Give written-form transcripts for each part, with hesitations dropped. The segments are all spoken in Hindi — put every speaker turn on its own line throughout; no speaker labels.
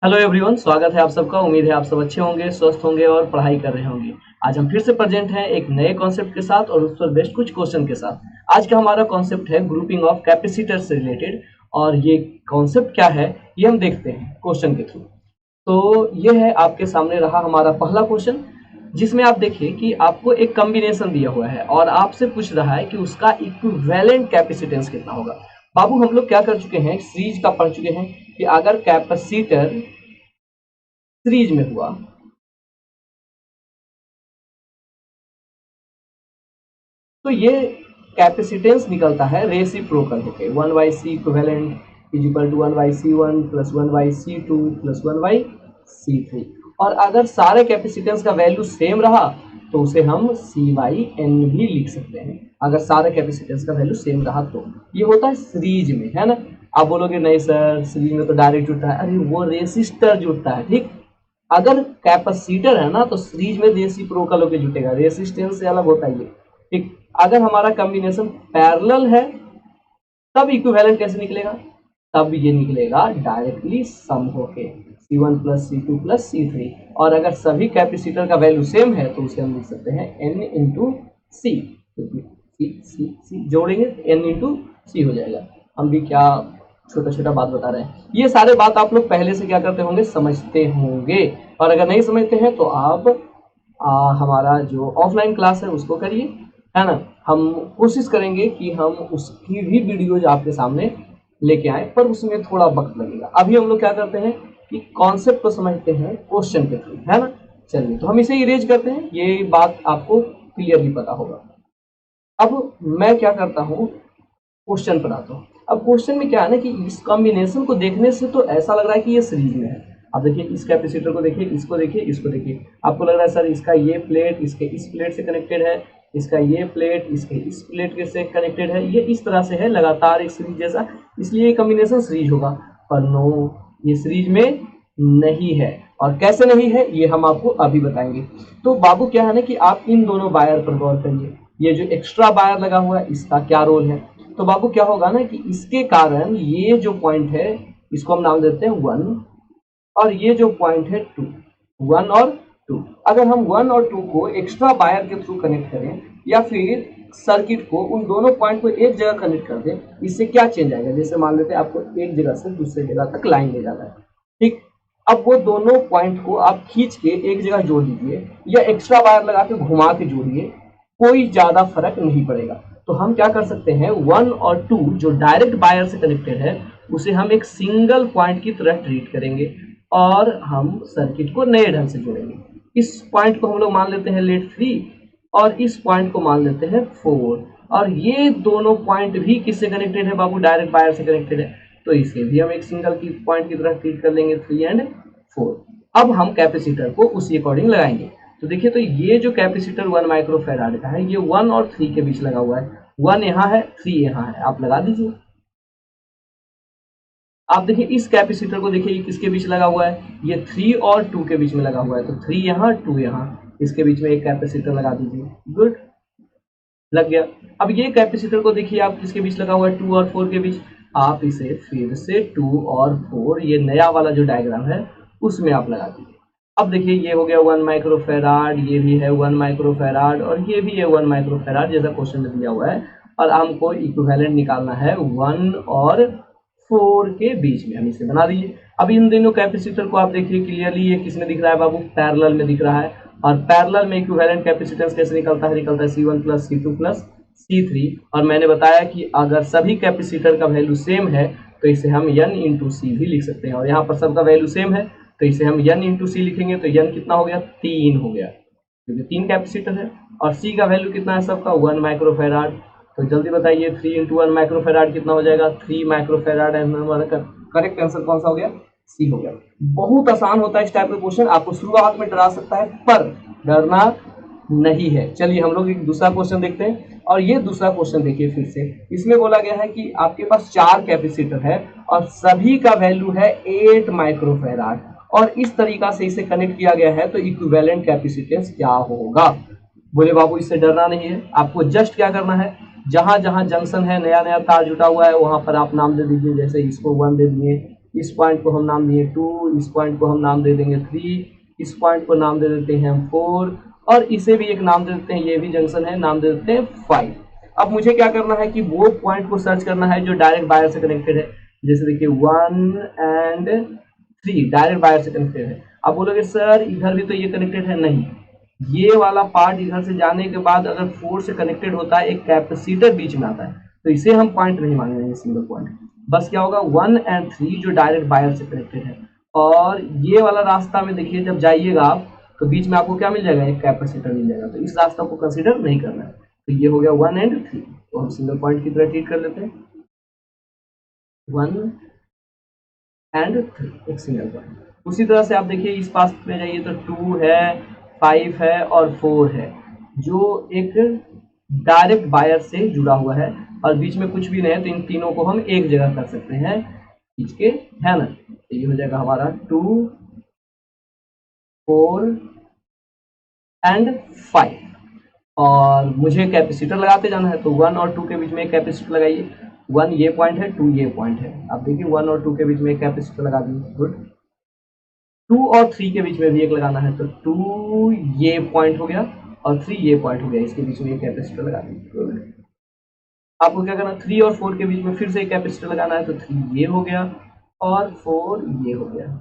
हेलो एवरीवन, स्वागत है आप सबका। उम्मीद है आप सब अच्छे होंगे, स्वस्थ होंगे और पढ़ाई कर रहे होंगे। आज हम फिर से प्रेजेंट हैं एक नए कॉन्सेप्ट के साथ और उस पर बेस्ड कुछ क्वेश्चन के साथ। आज का हमारा कॉन्सेप्ट है ग्रुपिंग ऑफ कैपेसिटर से रिलेटेड। और ये कॉन्सेप्ट क्या है ये हम देखते हैं क्वेश्चन के थ्रू। तो ये है आपके सामने रहा हमारा पहला क्वेश्चन, जिसमें आप देखिए कि आपको एक कॉम्बिनेशन दिया हुआ है और आपसे पूछ रहा है कि उसका इक्विवेलेंट कैपेसिटेंस कितना होगा। बाबू हम लोग क्या कर चुके हैं, सीरीज का पढ़ चुके हैं कि अगर कैपेसिटर सीरीज में हुआ तो ये कैपेसिटेंस निकलता है रेसिप्रोकल होके 1/c equivalent is equal to 1/c1 plus 1/c2 plus 1/c3। और अगर सारे कैपेसिटेंस का वैल्यू सेम रहा तो उसे हम c/n भी लिख सकते हैं। अगर सारे कैपेसिटेंस का वैल्यू सेम रहा तो ये होता है सीरीज में, है ना। आप बोलोगे नहीं सर, सीरीज में तो डायरेक्ट जुड़ता है। अरे वो रेसिस्टर जुड़ता है, ठीक। अगर कैपेसिटर है ना तो सीरीज में रेसिप्रोकल होकर जुटेगा, रेसिस्टेंस से अलग होता है ये, ठीक। अगर हमारा कॉम्बिनेशन पैरेलल है तब इक्विवेलेंट कैसे निकलेगा, तब ये निकलेगा डायरेक्टली सम होके C1 plus C2 plus C3। और अगर सभी कैपेसिटर का वैल्यू सेम है तो उसे हम लिख सकते हैं n इंटू सी। सी जोड़ेंगे n इंटू सी हो जाएगा। हम भी क्या छोटा छोटा बात बता रहे हैं, ये सारे बात आप लोग पहले से क्या करते होंगे, समझते होंगे। और अगर नहीं समझते हैं तो आप हमारा जो ऑफलाइन क्लास है उसको करिए, है ना। हम कोशिश करेंगे कि हम उसकी भी वीडियोज आपके सामने लेके आए, पर उसमें थोड़ा वक्त लगेगा। अभी हम लोग क्या करते हैं कि कॉन्सेप्ट को समझते हैं क्वेश्चन के थ्रू, है ना। चलिए तो हम इसे इरेज करते हैं, ये बात आपको क्लियरली पता होगा। अब मैं क्या करता हूँ, क्वेश्चन पर आता हूँ। अब क्वेश्चन में क्या है ना कि इस कॉम्बिनेशन को देखने से तो ऐसा लग रहा है कि ये सीरीज में है। अब देखिए इस कैपेसिटर को देखिए, इसको देखिए, इसको देखिए। आपको लग रहा है सर इसका ये प्लेट इसके इस प्लेट से कनेक्टेड है, इसका ये प्लेट इसके इस प्लेट के से कनेक्टेड है, ये इस तरह से है लगातार एक सीरीज जैसा, इसलिए ये कॉम्बिनेशन सीरीज होगा। पर नो, ये सीरीज में नहीं है। और कैसे नहीं है ये हम आपको अभी बताएंगे। तो बाबू क्या है ना कि आप इन दोनों वायर पर गौर करिए। ये जो एक्स्ट्रा वायर लगा हुआ है इसका क्या रोल है। तो बाबू क्या होगा ना कि इसके कारण ये जो पॉइंट है इसको हम नाम देते हैं 1, और ये जो पॉइंट है 2, 1 और 2। अगर हम 1 और 2 को एक्स्ट्रा वायर के थ्रू कनेक्ट करें या फिर सर्किट को उन दोनों पॉइंट को एक जगह कनेक्ट कर दें, इससे क्या चेंज आएगा। जैसे मान लेते हैं आपको एक जगह से दूसरे जगह तक लाइन ले जाना है, ठीक। अब वो दोनों पॉइंट को आप खींच के एक जगह जोड़ दीजिए या एक्स्ट्रा वायर लगा के घुमा के जोड़िए, कोई ज्यादा फर्क नहीं पड़ेगा। तो हम क्या कर सकते हैं, 1 और 2 जो डायरेक्ट वायर से कनेक्टेड है उसे हम एक सिंगल पॉइंट की तरह ट्रीट करेंगे और हम सर्किट को नए ढंग से जोड़ेंगे। इस पॉइंट को हम लोग मान लेते हैं लेट 3 और इस पॉइंट को मान लेते हैं 4। और ये दोनों पॉइंट भी किससे कनेक्टेड है बाबू, डायरेक्ट वायर से कनेक्टेड है, तो इसे भी हम एक सिंगल की पॉइंट की तरह ट्रीट कर लेंगे 3 एंड 4। अब हम कैपेसिटर को उसी अकॉर्डिंग लगाएंगे। तो देखिए, तो ये जो कैपेसिटर 1 माइक्रोफैराड का है ये 1 और 3 के बीच लगा हुआ है। 1 यहाँ है, 3 यहाँ है, आप लगा दीजिए। आप देखिए इस कैपेसिटर को देखिए, ये किसके बीच लगा हुआ है, ये 3 और 2 के बीच में लगा हुआ है। तो 3 यहाँ 2 यहाँ, इसके बीच में एक कैपेसिटर लगा दीजिए। गुड, लग गया। अब ये कैपेसिटर को देखिए आप किसके बीच लगा हुआ है, 2 और 4 के बीच। आप इसे फिर से 2 और 4, ये नया वाला जो डायग्राम है उसमें आप लगा दीजिए। अब देखिए ये हो गया 1 माइक्रोफैराड, ये भी है 1 माइक्रोफैराड और ये भी है 1 माइक्रोफैराड जैसा क्वेश्चन में दिया हुआ है। और हमको इक्विवेलेंट निकालना है 1 और 4 के बीच में, हम इसे बना दीजिए। अब इन दोनों कैपेसिटर को आप देखिए क्लियरली, ये किस में दिख रहा है बाबू, पैरेलल में दिख रहा है। और पैरेलल में इक्विवेलेंट कैपेसिटेंस कैसे निकलता है, निकलता है C1 plus C2 plus C3। और मैंने बताया कि अगर सभी कैपेसिटर का वैल्यू सेम है तो इसे हम n इंटू सी भी लिख सकते हैं। और यहाँ पर सबका वैल्यू सेम है तो इसे हम n इंटू सी लिखेंगे। तो n कितना हो गया, 3 हो गया, क्योंकि 3 कैपेसिटर है। और c का वैल्यू कितना है सबका, 1 माइक्रोफैराड। तो जल्दी बताइए 3 इंटू 1 माइक्रोफैराड कितना हो जाएगा, 3 माइक्रोफैराड। हमारा करेक्ट आंसर कौन सा हो गया, सी हो गया। बहुत आसान होता है इस टाइप का क्वेश्चन, आपको शुरुआत में डरा सकता है पर डरना नहीं है। चलिए हम लोग एक दूसरा क्वेश्चन देखते हैं। और ये दूसरा क्वेश्चन देखिए फिर से, इसमें बोला गया है कि आपके पास 4 कैपेसिटर है और सभी का वैल्यू है 8 माइक्रोफैराड और इस तरीका से इसे कनेक्ट किया गया है, तो इक्विवेलेंट कैपेसिटेंस क्या होगा। बोले बाबू इससे डरना नहीं है, आपको जस्ट क्या करना है, जहां जहां जंक्शन है, नया नया तार जुटा हुआ है, वहां पर आप नाम दे दीजिए। जैसे इसको 1 दे दिए, इस पॉइंट को हम नाम दिए 2, इस पॉइंट को हम नाम दे देंगे 3, इस पॉइंट को नाम दे देते हैं 4 और इसे भी एक नाम दे देते हैं, ये भी जंक्शन है, नाम दे देते हैं 5। अब मुझे क्या करना है कि वो पॉइंट को सर्च करना है जो डायरेक्ट वायर से कनेक्टेड है। जैसे देखिए 1 एंड 3 डायरेक्ट वायर से कनेक्टेड है। अब बोलोगे सर इधर भी तो ये कनेक्टेड है, नहीं, ये वाला पार्ट इधर से जाने के बाद अगर 4 से कनेक्टेड होता है, एक कैपेसिटर बीच में आता है, तो इसे हम पॉइंट नहीं मानेंगे, सिंगल पॉइंट। बस क्या होगा 1 एंड 3 जो डायरेक्ट वायर से कनेक्टेड है, और ये वाला रास्ता में देखिए जब जाइएगा आप तो बीच में आपको क्या मिल जाएगा, एक कैपेसिटर मिल जाएगा, तो इस रास्ता को कंसीडर नहीं करना है। तो ये हो गया 1 एंड 3, तो हम सिंगल पॉइंट की तरह ट्रीट कर लेते हैं। 1 एंड 3 एक सिंगल पॉइंट। उसी तरह से आप देखिए इस पास में जाइए तो 2 है, 5 है और 4 है, जो एक डायरेक्ट वायर से जुड़ा हुआ है और बीच में कुछ भी नहीं है, तो इन तीनों को हम एक जगह कर सकते हैं खींच के, है ना। तो ये हो जाएगा हमारा 2, 4 एंड 5। और मुझे कैपेसिटर लगाते जाना है, तो 1 और 2 के बीच में एक कैपेसिटर लगाइए। 1 ये पॉइंट है, 2 ये पॉइंट है। आप देखिए 1 और 2 के बीच में एक कैपेसिटर लगा दिए, गुड। 2 और 3 के बीच में भी एक लगाना है, तो 2 ये पॉइंट हो गया और 3 ये पॉइंट हो गया, इसके बीच में एक कैपेसिटर लगा दिए, गुड। आपको क्या करना है, 3 और 4 के बीच में फिर से एक कैपेसिटर लगाना है, तो 3 ये हो गया और 4 ये हो गया,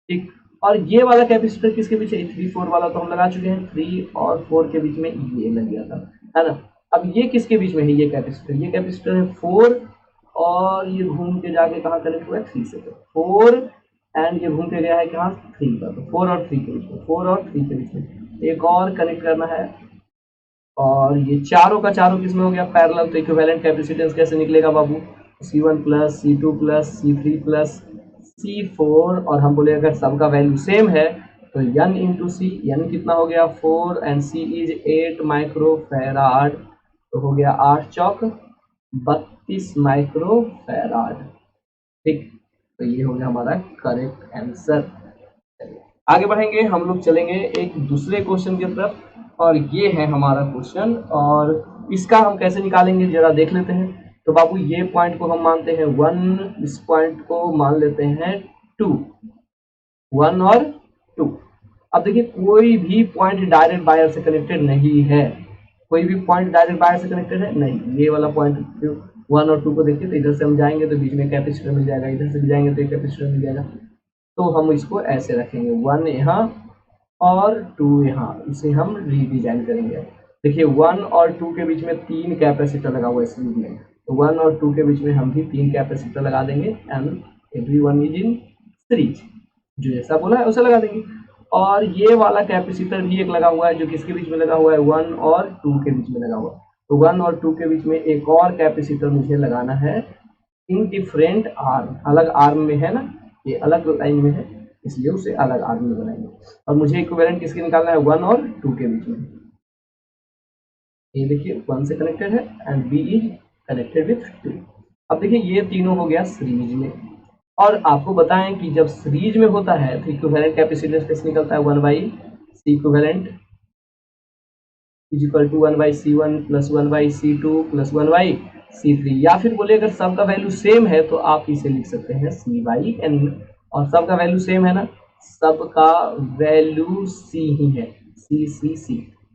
ठीक। और ये वाला कैपेसिटर किसके बीच है, 3 4 वाला तो हम लगा चुके हैं, 3 और 4 के बीच में ये लग गया था, है ना। अब ये किसके बीच में है, ये कैपेसिटर है 4 और ये घूम के जाके कहाँ कनेक्ट हुआ है, 3 से। तो 4 एंड ये घूम के गया है कहाँ, 3 का, तो 4 और 3 के बीच में, 4 और 3 के बीच में एक और कनेक्ट करना है। और ये चारों का चारों किसमें हो गया, पैरेलल, तो इक्विवेलेंट कैपेसिटेंस कैसे निकलेगा बाबू, C1 plus C2 plus C3 plus C4, और हम बोले अगर सबका वैल्यू सेम है तो N इंटू सी, N कितना हो गया 4 and C is 8 micro farad, तो हो गया 8 चौक 32 माइक्रो फैराड, ठीक। तो ये हो गया हमारा करेक्ट आंसर। आगे बढ़ेंगे हम लोग, चलेंगे एक दूसरे क्वेश्चन की तरफ, और ये है हमारा क्वेश्चन, और इसका हम कैसे निकालेंगे जरा देख लेते हैं। तो बाबू ये पॉइंट को हम मानते हैं 1, इस पॉइंट को मान लेते हैं 2, 1 और 2। अब देखिए कोई भी पॉइंट डायरेक्ट वायर से कनेक्टेड नहीं है, कोई भी पॉइंट डायरेक्ट वायर से कनेक्टेड है नहीं। ये वाला पॉइंट 1 और 2 को देखिए, तो इधर से हम जाएंगे तो बीच में कैपेसिटर मिल जाएगा, इधर से भी जाएंगे तो एक कैपेसिटर मिल जाएगा, तो हम इसको ऐसे रखेंगे 1 यहाँ और 2 यहाँ, इसे हम रीडिजाइन करेंगे। देखिए 1 और 2 के बीच में 3 कैपेसिटर लगा हुआ है सीरीज में, तो 1 और 2 के बीच में हम भी 3 कैपेसिटर लगा देंगे, and everyone is in series, जो जैसा बोला है उसे लगा देंगे। और ये वाला कैपेसिटर भी एक लगा हुआ है, जो किसके बीच में लगा हुआ है, 1 और 2 के बीच में लगा हुआ है, तो 1 और 2 के बीच में एक और कैपेसिटर मुझे लगाना है इन डिफरेंट आर्म, अलग आर्म में है ना, ये अलग लाइन में है इसलिए उसे अलग आर्म में बनाएंगे। और मुझे इक्विवेलेंट किसके निकालना है, 1 और 2 के बीच में। ये देखिए 1 से कनेक्टेड है and B is connected with 2। अब देखिए ये तीनों हो गया सीरीज में, और आपको बताएं कि जब सीरीज में होता है तो इक्विवेलेंट कैपेसिटेंस कैसे निकलता है, 1 by C equivalent is equal to 1 by C1 plus 1 by C2 plus 1 by C3, या फिर बोले अगर सबका वैल्यू सेम है तो आप इसे लिख सकते हैं C बाई N, और सबका वैल्यू सेम है ना, सबका वैल्यू C ही है, C,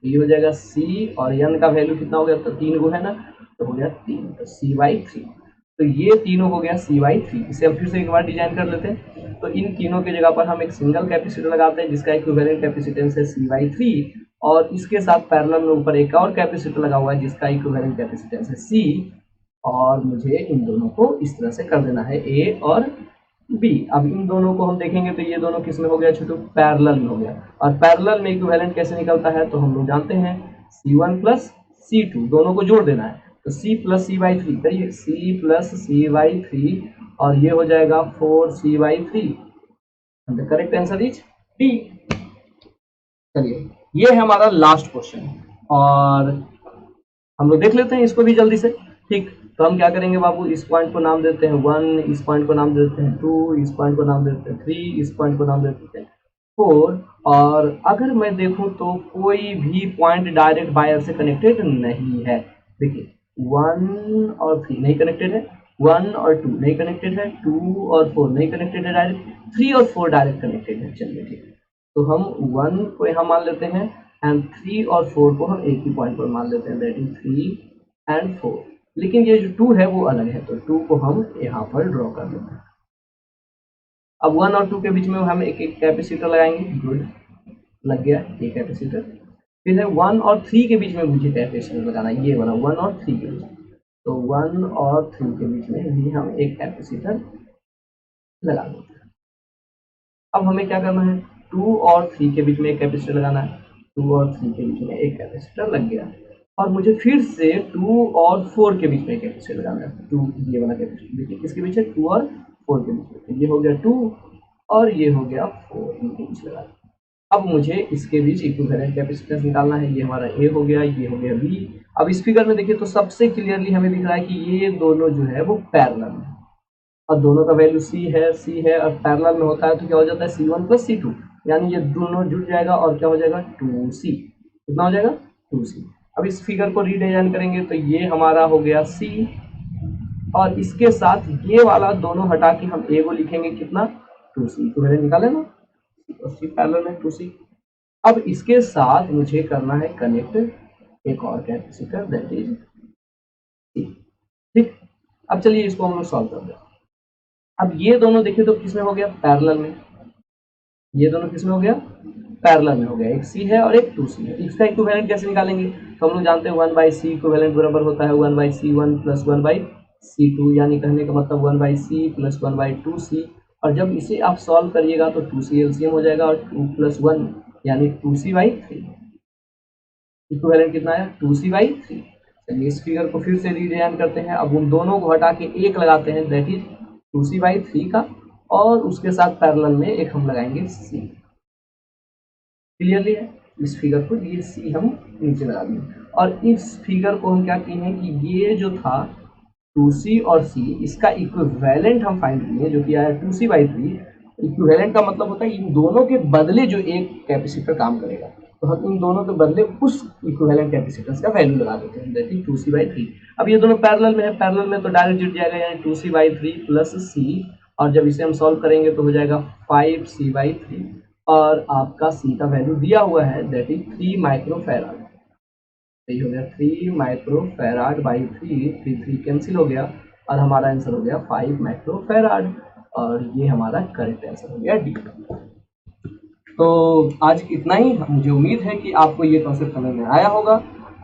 तो ये हो जाएगा C, और N का वैल्यू कितना हो गया, तो 3 गो है ना, तो हो गया 3, तो C बाई 3, तो ये तीनों हो गया C बाई 3। इसे हम फिर से एक बार डिजाइन कर लेते हैं, तो इन तीनों की जगह पर हम एक सिंगल कैपेसिटर लगाते हैं जिसका इक्विवेलेंट कैपेसिटेंस है C बाई 3, और इसके साथ पैरेलल में ऊपर एक और कैपेसिटर लगा हुआ है जिसका इक्विवेलेंट कैपेसिटेंस है C, और मुझे इन दोनों को इस तरह से कर देना है A और B। अब इन दोनों को हम देखेंगे तो ये दोनों किस में हो गया छोटू, पैरेलल में हो गया, और पैरेलल में इक्विवेलेंट कैसे निकलता है, तो हम लोग जानते हैं C1 प्लस C2, दोनों को जोड़ देना है, तो C प्लस C बाई 3 करिए, C प्लस C बाई 3, और ये हो जाएगा 4C by 3, the correct answer is D। चलिए ये है हमारा लास्ट क्वेश्चन, और हम लोग देख लेते हैं इसको भी जल्दी से, ठीक। तो हम क्या करेंगे बाबू, इस पॉइंट को नाम देते हैं 1, इस पॉइंट को नाम देते हैं 2, इस पॉइंट को नाम देते हैं 3, इस पॉइंट को नाम देते हैं 4, और अगर मैं देखूं तो कोई भी पॉइंट डायरेक्ट वायर से कनेक्टेड नहीं है। देखिए 1 और 3 नहीं कनेक्टेड है, 1 और 2 नहीं कनेक्टेड है, 2 और 4 नहीं कनेक्टेड है डायरेक्ट, 3 और 4 डायरेक्ट कनेक्टेड है। चलिए ठीक है, तो हम 1 को यहाँ मान लेते हैं एंड 3 और 4 को हम एक ही पॉइंट पर मान लेते हैं, दैट इज 3 एंड 4। लेकिन ये जो 2 है वो अलग है, तो 2 को हम यहाँ पर ड्रॉ कर देते हैं। अब 1 और 2 के बीच में हम एक एक कैपेसिटर लगाएंगे। गुड, लग गया ये कैपेसिटर। फिर है 1 और 3 के बीच में मुझे कैपेसिटर लगाना है, ये वाला 1 और 3 के बीच में। तो 1 और 3 के बीच में भी हम एक कैपेसिटर लगा देते हैं। अब हमें क्या करना है, 2 और 3 के बीच में एक कैपेसिटर लगाना है। 2 और 3 के बीच में एक कैपेसिटर लग गया, और मुझे फिर से 2 और 4 के बीच में एक कैपेसिटर लगाना है। 2 ये वाला कैपेसिटर देखिए किसके बीच है, 2 और 4 के बीच में। ये हो गया 2 और ये हो गया 4, इनके बीच लगा। अब मुझे इसके बीच इक्विवेलेंट कैपेसिटेंस निकालना है। ये हमारा ए हो गया, ये हो गया बी। अब इस फिगर में देखिए तो सबसे क्लियरली हमें दिख रहा है कि ये दोनों जो है वो पैरेलल है, और दोनों का वैल्यू सी है और पैरेलल में होता है तो क्या हो जाता है C1 प्लस C2, यानी ये दोनों जुड़ जाएगा और क्या हो जाएगा 2C। कितना हो जाएगा 2C। अब इस फिगर को रीडिजाइन करेंगे तो ये हमारा हो गया C, और इसके साथ ये वाला दोनों हटा के हम ए को लिखेंगे कितना 2C। तो मैंने निकाले ना, और C पैरेलल में 2C। अब इसके साथ मुझे करना है कनेक्ट एक और कैपेसिटर, दैट इज C। ठीक, अब चलिए इसको हम लोग सॉल्व कर दें। अब ये दोनों देखिए तो किसमें हो गया, पैरेलल में। ये दोनों किसमें हो गया, पैरेलल में हो गया। एक C है और एक 2C है। इसका इक्विवेलेंट कैसे निकालेंगे, तो हम लोग जानते हैं 1/C इक्विवेलेंट बराबर होता है 1/C1 प्लस 1/C2, यानी कहने का मतलब 1/C प्लस 1/2C। और जब इसे आप सॉल्व करिएगा तो 2C एलसीएम हो जाएगा, और 2 प्लस 1 यानी 2C/3। इक्विवेलेंट कितना है 2C/3। चलिए इस फिगर को फिर से रीडिजाइन करते हैं। अब उन दोनों को हटा के एक लगाते हैं, दैट इज 2C/3 का, और उसके साथ पैरेलल में एक हम लगाएंगे C। क्लियरली है, इस फिगर को ये C हम नीचे लगा देंगे। और इस फिगर को हम क्या किए हैं कि ये जो था 2C और C, इसका इक्विवेलेंट हम फाइंड किए जो कि आया 2C/3। इक्विवेलेंट का मतलब होता है इन दोनों के बदले जो एक कैपेसिटर काम करेगा, तो हम इन दोनों के बदले उस इक्विवेलेंट कैपेसिटेंस का वैल्यू लगा देते हैं, दैट इज 2C/3। अब ये दोनों पैरेलल में है, पैरेलल में तो डायरेक्ट जुड़ जाएगा, यानी 2C/3 प्लस C, और जब इसे हम सॉल्व करेंगे तो हो जाएगा 5C/3, और आपका C का वैल्यू दिया हुआ है, दैट इज 3 माइक्रोफैराड। सही हो गया 3 माइक्रोफैराड बाई 3 कैंसिल हो गया, और हमारा आंसर हो गया 5 माइक्रोफैराड, और ये हमारा करेक्ट आंसर हो गया डी। तो आज इतना ही। मुझे उम्मीद है कि आपको ये कॉन्सेप्ट समझ में आया होगा।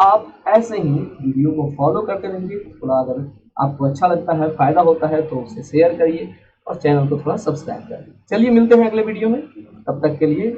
आप ऐसे ही वीडियो को फॉलो करते रहिए। थोड़ा अगर आपको अच्छा लगता है, फायदा होता है, तो उसे शेयर करिए और चैनल को थोड़ा सब्सक्राइब करिए। चलिए मिलते हैं अगले वीडियो में, तब तक के लिए